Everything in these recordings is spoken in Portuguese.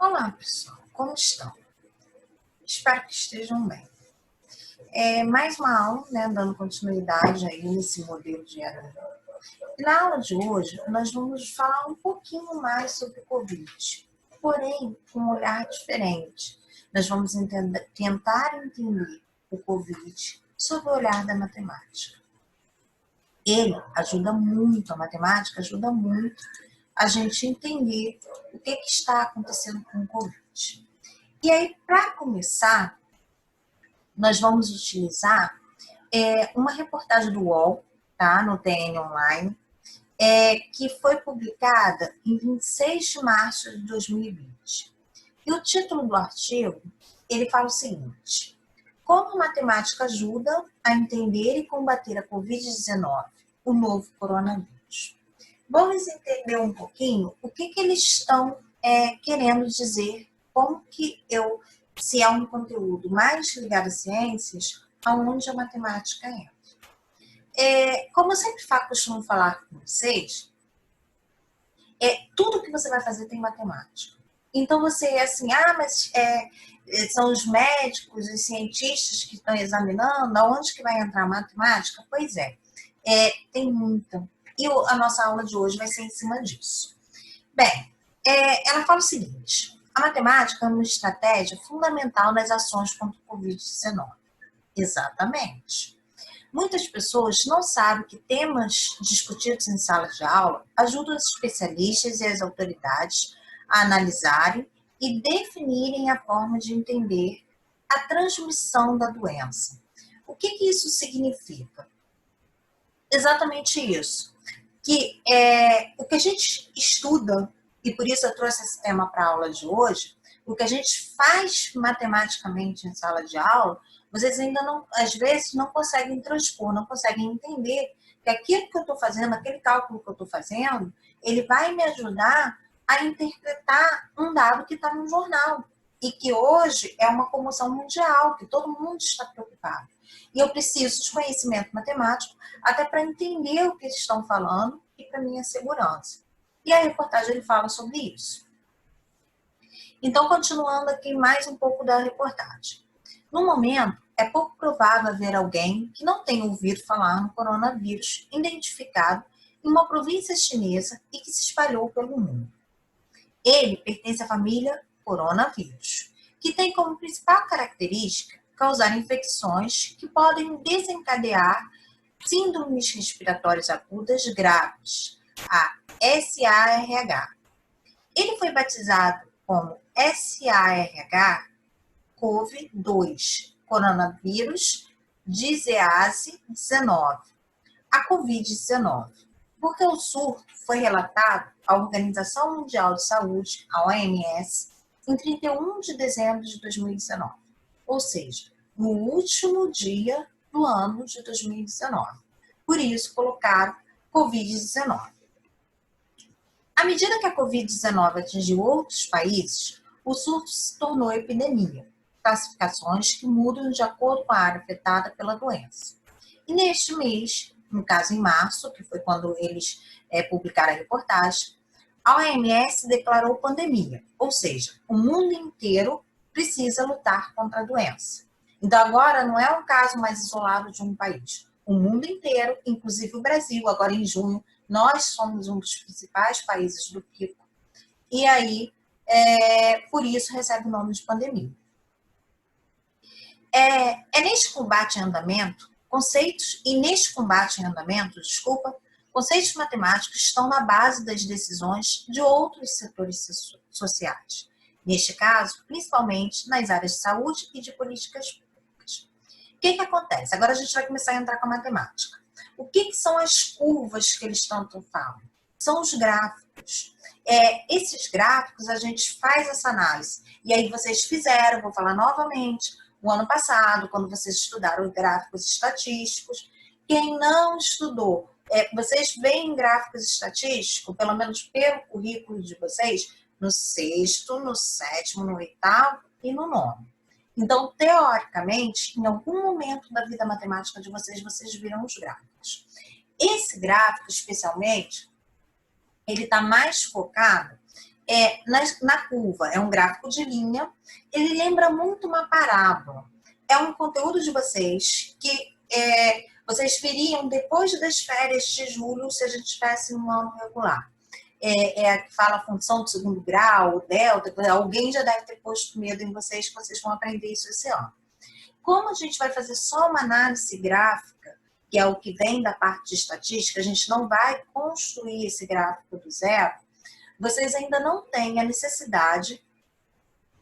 Olá, pessoal, como estão? Espero que estejam bem. Mais uma aula, né, dando continuidade aí nesse modelo de EAD. Na aula de hoje, nós vamos falar um pouquinho mais sobre o Covid, porém com um olhar diferente. Nós vamos tentar entender o Covid sob o olhar da matemática. Ele ajuda muito, a matemática ajuda muito a gente entender o que está acontecendo com o Covid. E aí, para começar, nós vamos utilizar uma reportagem do UOL, tá, no TN Online, que foi publicada em 26 de março de 2020. E o título do artigo, ele fala o seguinte: como a matemática ajuda a entender e combater a Covid-19, o novo coronavírus. Vamos entender um pouquinho o que eles estão querendo dizer, como que se é um conteúdo mais ligado a ciências, aonde a matemática entra. Como eu sempre costumo falar com vocês, tudo que você vai fazer tem matemática. Então você é assim, mas são os médicos, os cientistas que estão examinando, aonde que vai entrar a matemática? Pois tem muita. E a nossa aula de hoje vai ser em cima disso. Bem, ela fala o seguinte: a matemática é uma estratégia fundamental nas ações contra o Covid-19. Exatamente. Muitas pessoas não sabem que temas discutidos em salas de aula ajudam os especialistas e as autoridades a analisarem e definirem a forma de entender a transmissão da doença. O que isso significa? Exatamente isso. Que o que a gente estuda, e por isso eu trouxe esse tema para a aula de hoje, o que a gente faz matematicamente em sala de aula, vocês ainda não, às vezes, não conseguem transpor, não conseguem entender que aquilo que eu estou fazendo, aquele cálculo que eu estou fazendo, ele vai me ajudar a interpretar um dado que está no jornal. E que hoje é uma comoção mundial, que todo mundo está preocupado. E eu preciso de conhecimento matemático até para entender o que eles estão falando e para minha segurança. E a reportagem ele fala sobre isso. Então, continuando aqui mais um pouco da reportagem. No momento, é pouco provável haver alguém que não tenha ouvido falar no coronavírus identificado em uma província chinesa e que se espalhou pelo mundo. Ele pertence à família coronavírus, que tem como principal característica causar infecções que podem desencadear síndromes respiratórias agudas graves, a SARH. Ele foi batizado como SARH-CoV-2, coronavírus disease 19, a Covid-19, porque o surto foi relatado à Organização Mundial de Saúde, a OMS, em 31 de dezembro de 2019, ou seja, no último dia do ano de 2019. Por isso, colocaram Covid-19. À medida que a Covid-19 atingiu outros países, o surto se tornou epidemia, classificações que mudam de acordo com a área afetada pela doença. E neste mês, no caso em março, que foi quando eles publicaram a reportagem, a OMS declarou pandemia, ou seja, o mundo inteiro precisa lutar contra a doença. Então agora não é um caso mais isolado de um país. O mundo inteiro, inclusive o Brasil, agora em junho, nós somos um dos principais países do pico. E aí, por isso, recebe o nome de pandemia. Neste combate em andamento, conceitos matemáticos estão na base das decisões de outros setores sociais. Neste caso, principalmente nas áreas de saúde e de políticas públicas. O que acontece? Agora a gente vai começar a entrar com a matemática. O que são as curvas que eles tanto falam? São os gráficos. Esses gráficos, a gente faz essa análise. E aí vocês fizeram, vou falar novamente, o ano passado, quando vocês estudaram os gráficos estatísticos. Quem não estudou, vocês veem gráficos estatísticos, pelo menos pelo currículo de vocês, no 6º, no 7º, no 8º e no 9º. Então, teoricamente, em algum momento da vida matemática de vocês, vocês viram os gráficos. Esse gráfico, especialmente, ele está mais focado Na curva, é um gráfico de linha, ele lembra muito uma parábola. É um conteúdo de vocês que vocês viriam depois das férias de julho, se a gente estivesse num ano regular. A que fala a função do segundo grau, delta, alguém já deve ter posto medo em vocês, que vocês vão aprender isso esse ano. Como a gente vai fazer só uma análise gráfica, que é o que vem da parte de estatística, a gente não vai construir esse gráfico do zero, vocês ainda não têm a necessidade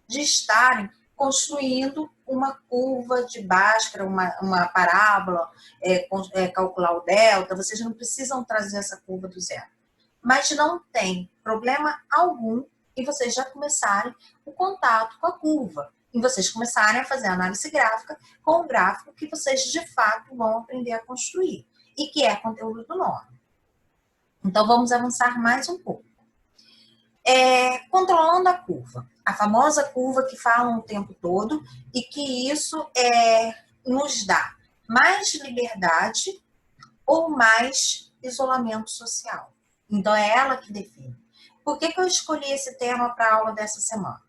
de estarem construindo uma curva de Bhaskara, uma parábola, calcular o delta, vocês não precisam trazer essa curva do zero. Mas não tem problema algum em vocês já começarem o contato com a curva, em vocês começarem a fazer a análise gráfica com o gráfico que vocês de fato vão aprender a construir, e que é conteúdo do nome. Então vamos avançar mais um pouco. Controlando a curva, a famosa curva que falam o tempo todo e que isso nos dá mais liberdade ou mais isolamento social. Então é ela que define. Por que eu escolhi esse tema para a aula dessa semana?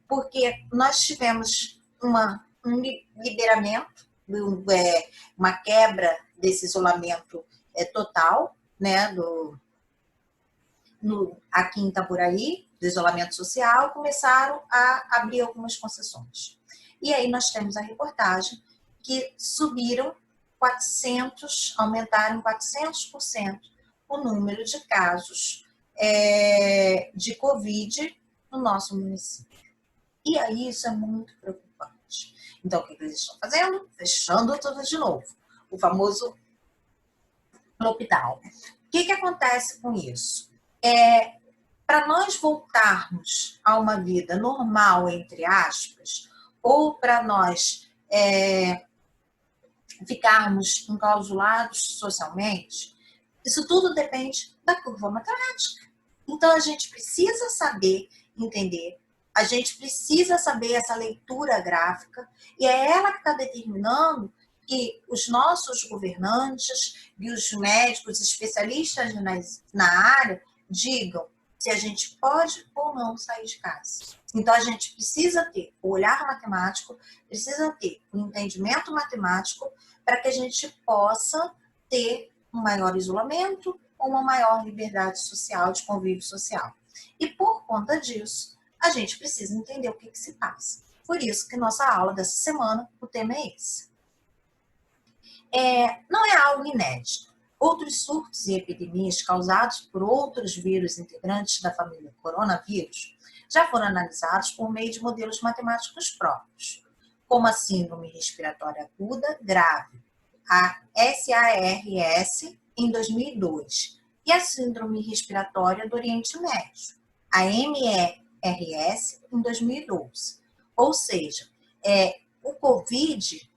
Porque nós tivemos um liberamento, uma quebra desse isolamento total, né, aqui em Itaboraí, do isolamento social, começaram a abrir algumas concessões. E aí nós temos a reportagem que aumentaram 400% o número de casos de Covid no nosso município. E aí isso é muito preocupante. Então, o que eles estão fazendo? Fechando tudo de novo. O famoso lockdown. O que acontece com isso? Para nós voltarmos a uma vida normal, entre aspas, ou para nós ficarmos enclausulados socialmente, isso tudo depende da curva matemática. Então, a gente precisa saber entender, a gente precisa saber essa leitura gráfica, e é ela que está determinando que os nossos governantes e os médicos especialistas na área digam se a gente pode ou não sair de casa. Então, a gente precisa ter o olhar matemático, precisa ter o entendimento matemático para que a gente possa ter um maior isolamento ou uma maior liberdade social, de convívio social. E por conta disso, a gente precisa entender o que se passa. Por isso que nossa aula dessa semana, o tema é esse. Não é algo inédito. Outros surtos e epidemias causados por outros vírus integrantes da família coronavírus já foram analisados por meio de modelos matemáticos próprios, como a síndrome respiratória aguda grave, a SARS, em 2002, e a síndrome respiratória do Oriente Médio, a MERS, em 2012. Ou seja, o Covid,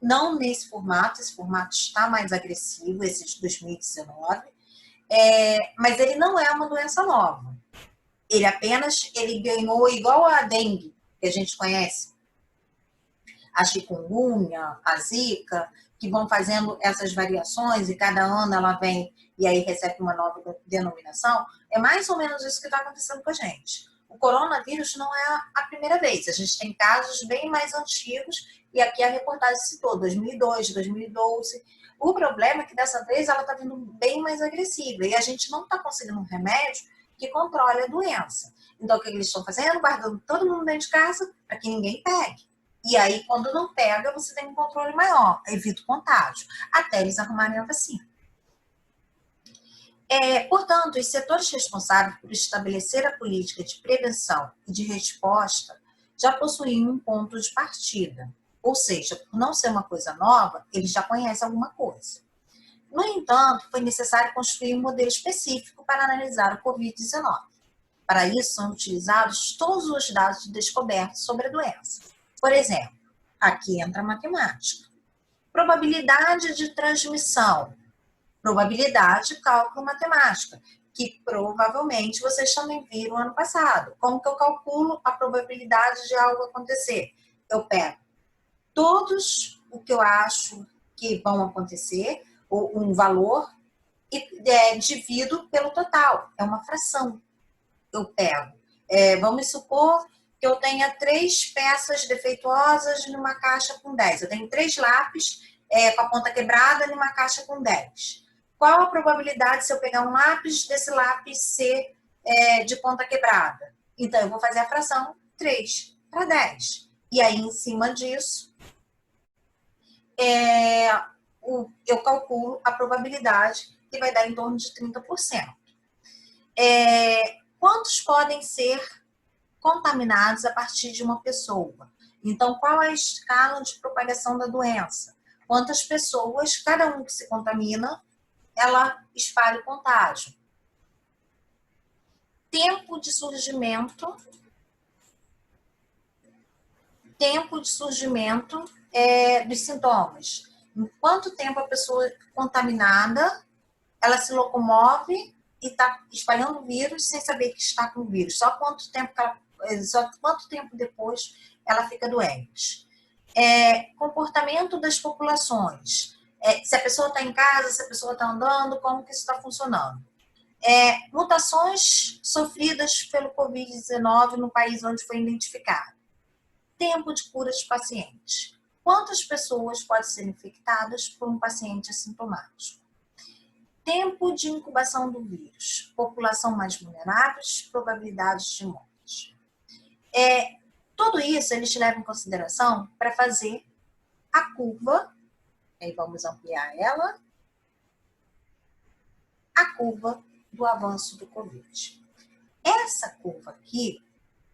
não nesse formato, esse formato está mais agressivo, esse de 2019, mas ele não é uma doença nova. Ele ganhou igual a dengue, que a gente conhece, a chikungunya, a zika, que vão fazendo essas variações e cada ano ela vem e aí recebe uma nova denominação. É mais ou menos isso que está acontecendo com a gente. O coronavírus não é a primeira vez. A gente tem casos bem mais antigos e aqui a reportagem citou 2002, 2012. O problema é que dessa vez ela está vindo bem mais agressiva e a gente não está conseguindo um remédio que controle a doença. Então, o que eles estão fazendo? Guardando todo mundo dentro de casa para que ninguém pegue. E aí, quando não pega, você tem um controle maior, evita o contágio, até eles arrumarem a vacina. Portanto, os setores responsáveis por estabelecer a política de prevenção e de resposta já possuíam um ponto de partida. Ou seja, por não ser uma coisa nova, eles já conhecem alguma coisa. No entanto, foi necessário construir um modelo específico para analisar o Covid-19. Para isso, são utilizados todos os dados descobertos sobre a doença. Por exemplo, aqui entra a matemática. Probabilidade de transmissão. Probabilidade, cálculo matemática, que provavelmente vocês também viram ano passado. Como que eu calculo a probabilidade de algo acontecer? Eu pego todos o que eu acho que vão acontecer, ou um valor, e divido pelo total. É uma fração. Eu pego Vamos supor que eu tenha 3 peças defeituosas numa caixa com 10. Eu tenho 3 lápis com a ponta quebrada numa caixa com 10. Qual a probabilidade se eu pegar um lápis, desse lápis ser de ponta quebrada? Então, eu vou fazer a fração 3 para 10. E aí, em cima disso, eu calculo a probabilidade, que vai dar em torno de 30%. Quantos podem ser contaminados a partir de uma pessoa? Então, qual é a escala de propagação da doença? Quantas pessoas, cada um que se contamina, ela espalha o contágio? Tempo de surgimento dos sintomas. Em quanto tempo a pessoa contaminada, ela se locomove e está espalhando o vírus sem saber que está com o vírus. Só quanto tempo depois ela fica doente. Comportamento das populações. Se a pessoa está em casa, se a pessoa está andando, como que isso está funcionando. Mutações sofridas pelo Covid-19 no país onde foi identificado. Tempo de cura de pacientes. Quantas pessoas podem ser infectadas por um paciente assintomático? Tempo de incubação do vírus. População mais vulnerável, probabilidades de morte. Tudo isso eles levam em consideração para fazer a curva. Aí vamos ampliar ela. A curva do avanço do Covid. Essa curva aqui,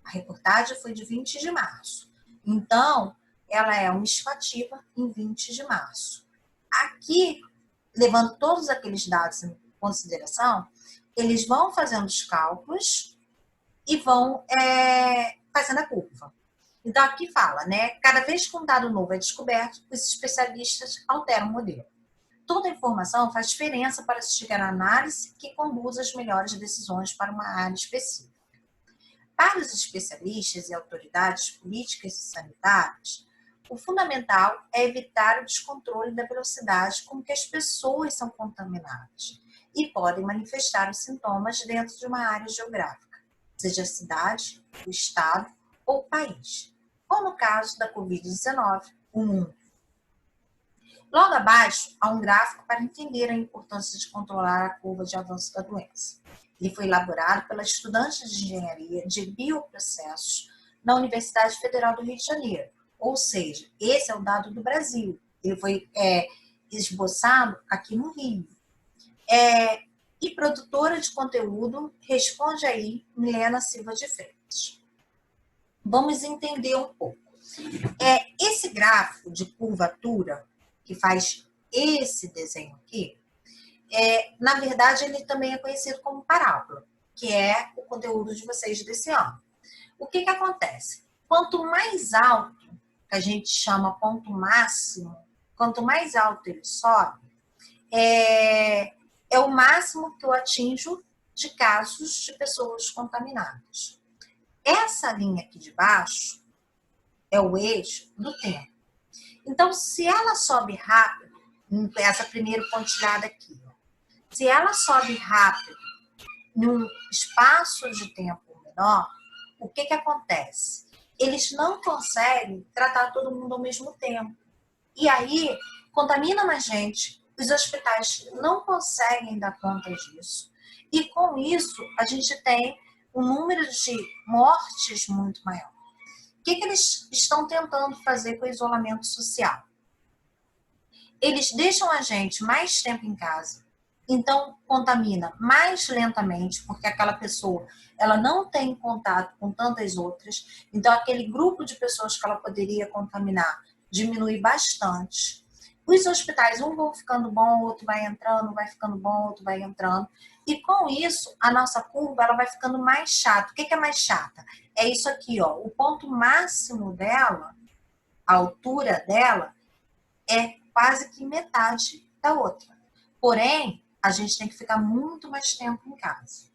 a reportagem foi de 20 de março. Então, ela é uma estimativa em 20 de março. Aqui, levando todos aqueles dados em consideração, eles vão fazendo os cálculos e vão fazendo a curva. Então, aqui fala, né? Cada vez que um dado novo é descoberto, os especialistas alteram o modelo. Toda informação faz diferença para se chegar à análise que conduz às melhores decisões para uma área específica. Para os especialistas e autoridades políticas e sanitárias, o fundamental é evitar o descontrole da velocidade com que as pessoas são contaminadas e podem manifestar os sintomas dentro de uma área geográfica, seja a cidade, o estado ou o país, ou no caso da Covid-19, o mundo. Logo abaixo, há um gráfico para entender a importância de controlar a curva de avanço da doença. Ele foi elaborado pela estudante de engenharia de bioprocessos na Universidade Federal do Rio de Janeiro. Ou seja, esse é o dado do Brasil. Ele foi esboçado aqui no Rio. E produtora de conteúdo, responde aí Milena Silva de Freitas. Vamos entender um pouco. Esse gráfico de curvatura, que faz esse desenho aqui, na verdade, ele também é conhecido como parábola, que é o conteúdo de vocês desse ano. O que acontece? Quanto mais alto, que a gente chama ponto máximo, quanto mais alto ele sobe, é o máximo que eu atinjo de casos de pessoas contaminadas. Essa linha aqui de baixo é o eixo do tempo. Então, se ela sobe rápido, essa primeira pontilhada aqui, se ela sobe rápido num espaço de tempo menor, o que acontece? Eles não conseguem tratar todo mundo ao mesmo tempo. E aí, contamina mais gente, os hospitais não conseguem dar conta disso. E com isso, a gente tem um número de mortes muito maior. O que eles estão tentando fazer com o isolamento social? Eles deixam a gente mais tempo em casa, então contamina mais lentamente, porque aquela pessoa ela não tem contato com tantas outras, então aquele grupo de pessoas que ela poderia contaminar diminui bastante. Os hospitais, um vão ficando bom, outro vai entrando, vai ficando bom, outro vai entrando, e com isso a nossa curva ela vai ficando mais chata. O que é mais chata? É isso aqui, ó, o ponto máximo dela, a altura dela, é quase que metade da outra. Porém, a gente tem que ficar muito mais tempo em casa.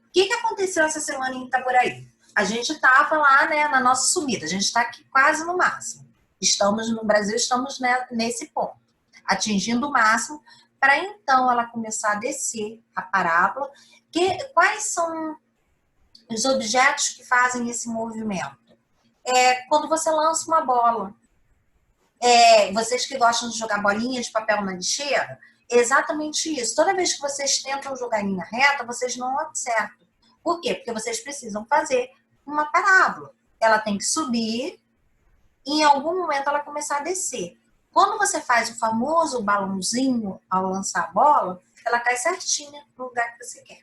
O que aconteceu essa semana em Itaboraí? A gente estava lá, né, na nossa subida, a gente está aqui quase no máximo. Estamos no Brasil, estamos nesse ponto, atingindo o máximo, para então ela começar a descer a parábola. Quais são Os objetos que fazem esse movimento. Quando você lança uma bola. Vocês que gostam de jogar bolinha de papel na lixeira, é exatamente isso. Toda vez que vocês tentam jogar em linha reta, vocês não acertam. Por quê? Porque vocês precisam fazer uma parábola. Ela tem que subir e em algum momento ela começar a descer. Quando você faz o famoso balãozinho ao lançar a bola, ela cai certinha no lugar que você quer.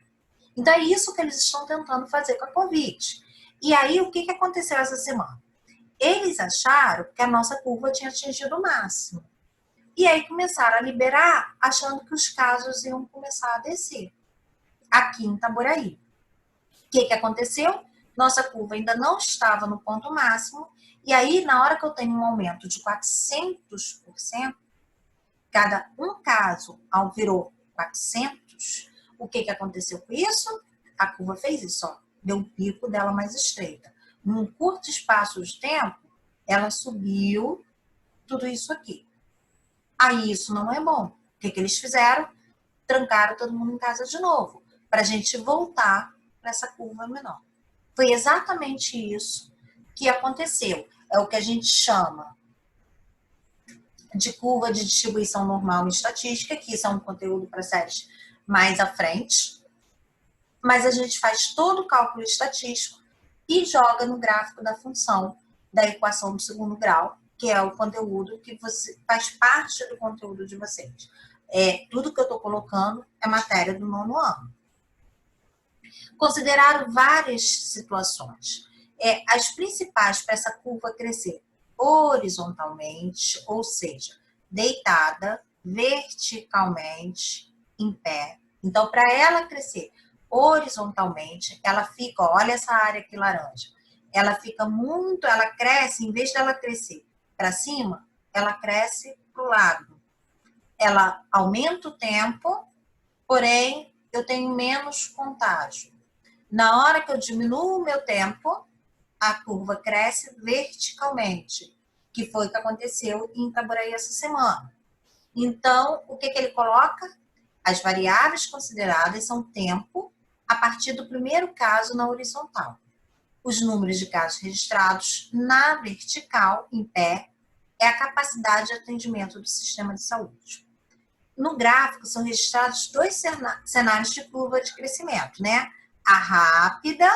Então é isso que eles estão tentando fazer com a Covid. E aí, o que aconteceu essa semana? Eles acharam que a nossa curva tinha atingido o máximo. E aí começaram a liberar, achando que os casos iam começar a descer. Aqui em Itaboraí. O que aconteceu? Nossa curva ainda não estava no ponto máximo. E aí, na hora que eu tenho um aumento de 400%, cada um caso virou 400, o que aconteceu com isso? A curva fez isso, ó, deu um pico dela mais estreita. Num curto espaço de tempo, ela subiu tudo isso aqui. Aí isso não é bom. O que eles fizeram? Trancaram todo mundo em casa de novo, para a gente voltar para essa curva menor. Foi exatamente isso que aconteceu. É o que a gente chama de curva de distribuição normal em estatística, que isso é um conteúdo para séries mais à frente. Mas a gente faz todo o cálculo estatístico e joga no gráfico da função da equação do segundo grau, que é o conteúdo que faz parte do conteúdo de vocês. Tudo que eu estou colocando é matéria do 9º ano. Consideraram várias situações. As principais para essa curva crescer horizontalmente, ou seja, deitada, verticalmente, em pé. Então, para ela crescer horizontalmente, ela fica, olha essa área aqui laranja, ela cresce, em vez dela crescer para cima, ela cresce para o lado. Ela aumenta o tempo, porém, eu tenho menos contágio. Na hora que eu diminuo o meu tempo, a curva cresce verticalmente, que foi o que aconteceu em Itaboraí essa semana. Então, o que ele coloca? As variáveis consideradas são tempo a partir do primeiro caso na horizontal. Os números de casos registrados na vertical, em pé, é a capacidade de atendimento do sistema de saúde. No gráfico, são registrados 2 cenários de curva de crescimento, né? A rápida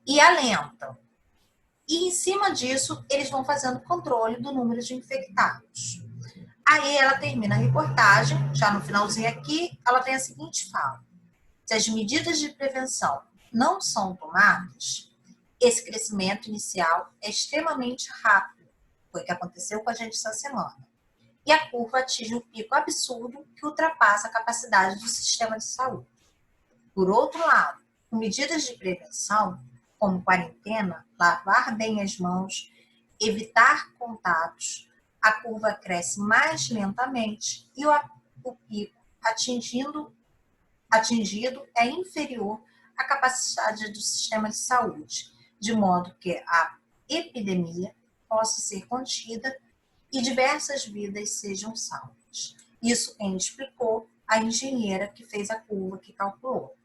e a lenta. E em cima disso, eles vão fazendo controle do número de infectados. Aí ela termina a reportagem, já no finalzinho aqui, ela tem a seguinte fala: se as medidas de prevenção não são tomadas, esse crescimento inicial é extremamente rápido. Foi o que aconteceu com a gente essa semana. E a curva atinge um pico absurdo que ultrapassa a capacidade do sistema de saúde. Por outro lado, com medidas de prevenção, como quarentena, lavar bem as mãos, evitar contatos, a curva cresce mais lentamente e o pico atingido é inferior à capacidade do sistema de saúde, de modo que a epidemia possa ser contida e diversas vidas sejam salvas. Isso quem explicou? A engenheira que fez a curva, que calculou.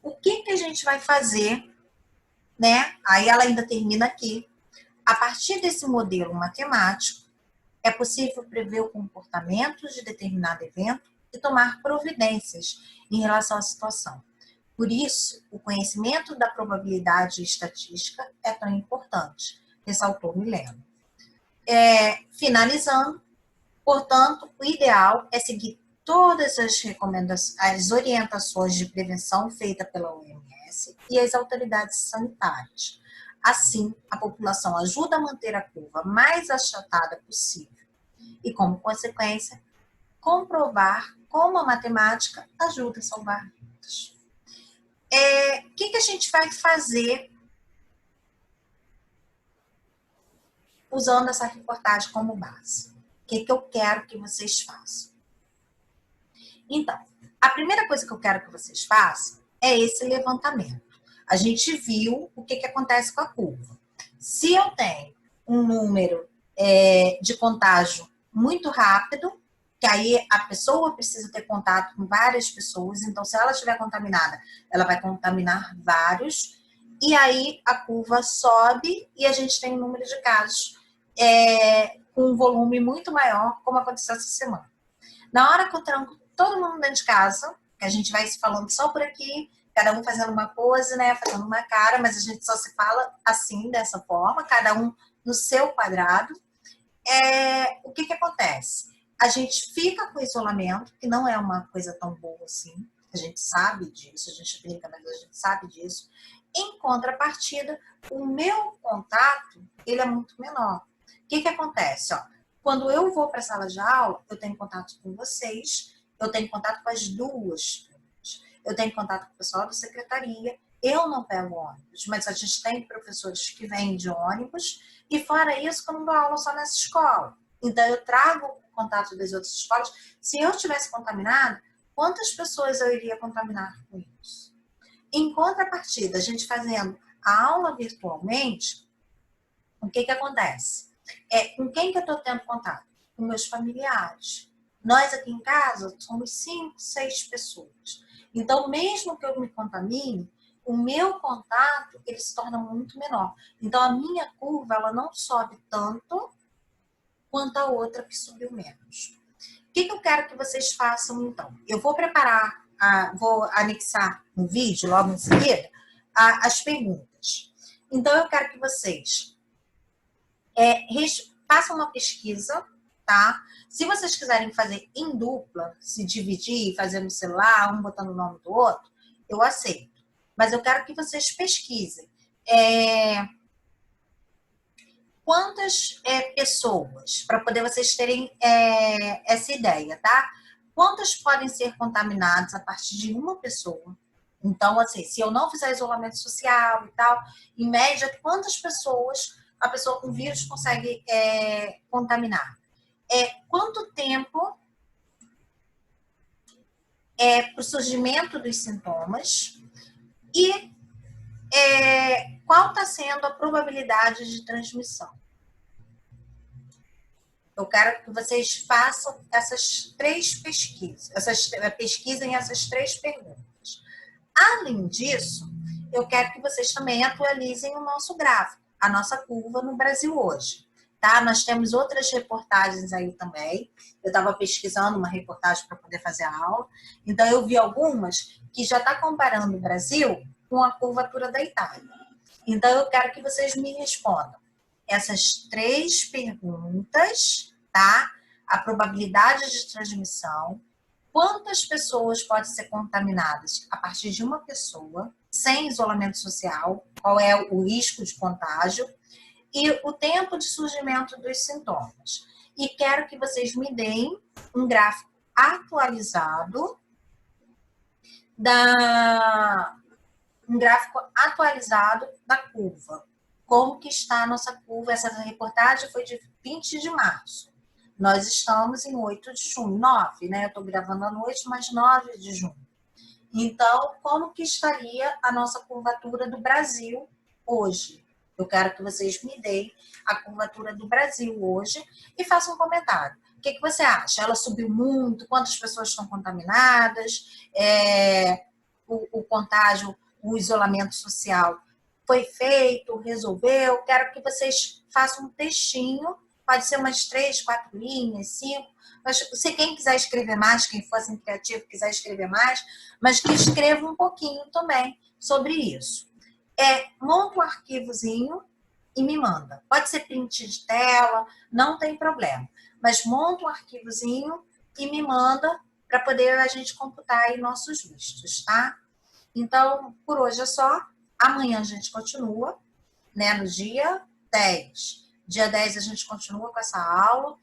O que a gente vai fazer, né? Aí ela ainda termina aqui. A partir desse modelo matemático, é possível prever o comportamento de determinado evento e tomar providências em relação à situação. Por isso, o conhecimento da probabilidade estatística é tão importante, ressaltou Milena. Finalizando, portanto, o ideal é seguir todas as recomendações, as orientações de prevenção feitas pela OMS e as autoridades sanitárias. Assim, a população ajuda a manter a curva mais achatada possível e, como consequência, comprovar como a matemática ajuda a salvar vidas. O que a gente vai fazer usando essa reportagem como base? O que eu quero que vocês façam? Então, a primeira coisa que eu quero que vocês façam é esse levantamento. A gente viu o que acontece com a curva. Se eu tenho um número de contágio muito rápido, que aí a pessoa precisa ter contato com várias pessoas, então se ela estiver contaminada, ela vai contaminar vários, e aí a curva sobe e a gente tem um número de casos com um volume muito maior, como aconteceu essa semana. Na hora que eu tranco todo mundo dentro de casa, que a gente vai se falando só por aqui, cada um fazendo uma pose, né, fazendo uma cara, mas a gente só se fala assim, dessa forma, cada um no seu quadrado. O que acontece? A gente fica com isolamento, que não é uma coisa tão boa assim, a gente sabe disso, a gente brinca, mas a gente sabe disso. Em contrapartida, o meu contato, ele é muito menor. O que acontece? Ó, quando eu vou para a sala de aula, eu tenho contato com vocês, eu tenho contato com as duas turmas, eu tenho contato com o pessoal da secretaria, eu não pego ônibus, mas a gente tem professores que vêm de ônibus, e fora isso, que eu não dou aula só nessa escola. Então, eu trago o contato das outras escolas. Se eu estivesse contaminada, quantas pessoas eu iria contaminar com isso? Em contrapartida, a gente fazendo a aula virtualmente, o que acontece? Com quem que eu estou tendo contato? Com meus familiares. Nós aqui em casa somos 5, 6 pessoas. Então, mesmo que eu me contamine, o meu contato ele se torna muito menor. Então, a minha curva ela não sobe tanto quanto a outra que subiu menos. O que eu quero que vocês façam, então? Eu vou preparar, vou anexar no vídeo, logo em seguida, as perguntas. Então, eu quero que vocês façam uma pesquisa, tá? Se vocês quiserem fazer em dupla, se dividir, fazer no celular, um botando o nome do outro, eu aceito. Mas eu quero que vocês pesquisem. Quantas pessoas, para poder vocês terem essa ideia, tá? Quantas podem ser contaminadas a partir de uma pessoa? Então, assim, se eu não fizer isolamento social e tal, em média, quantas pessoas a pessoa com vírus consegue contaminar? Quanto tempo para o surgimento dos sintomas? E qual está sendo a probabilidade de transmissão? Eu quero que vocês façam essas 3 pesquisas, pesquisem essas 3 perguntas. Além disso, eu quero que vocês também atualizem o nosso gráfico, a nossa curva no Brasil hoje. Tá? Nós temos outras reportagens aí também. Eu estava pesquisando uma reportagem para poder fazer a aula. Então, eu vi algumas que já está comparando o Brasil com a curvatura da Itália. Então, eu quero que vocês me respondam essas 3 perguntas, tá? A probabilidade de transmissão, quantas pessoas podem ser contaminadas a partir de uma pessoa, sem isolamento social, qual é o risco de contágio, e o tempo de surgimento dos sintomas. E quero que vocês me deem um gráfico atualizado da curva. Como que está a nossa curva? Essa reportagem foi de 20 de março. Nós estamos em 8 de junho, 9, né? Eu estou gravando à noite, mas 9 de junho. Então, como que estaria a nossa curvatura do Brasil hoje? Eu quero que vocês me deem a curvatura do Brasil hoje e façam um comentário. O que você acha? Ela subiu muito? Quantas pessoas estão contaminadas? O contágio, o isolamento social foi feito, resolveu? Quero que vocês façam um textinho, pode ser umas 3, 4 linhas, 5, mas se quem quiser escrever mais, quem for assim criativo, quiser escrever mais, mas que escreva um pouquinho também sobre isso. Monta um arquivozinho e me manda. Pode ser print de tela, não tem problema, mas monta um arquivozinho e me manda para poder a gente computar aí nossos vistos, tá? Então, por hoje é só. Amanhã a gente continua, né, no dia 10. Dia 10 a gente continua com essa aula.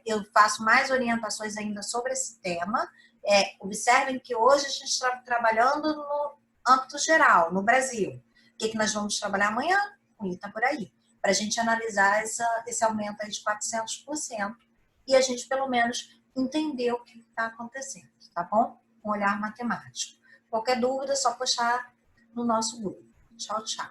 Eu faço mais orientações ainda sobre esse tema. Observem que hoje a gente está trabalhando no âmbito geral, no Brasil. O que nós vamos trabalhar amanhã? Com Ita por aí, para a gente analisar esse aumento aí de 400% e a gente, pelo menos, entender o que está acontecendo, tá bom? Um olhar matemático. Qualquer dúvida, é só postar no nosso grupo. Tchau, tchau.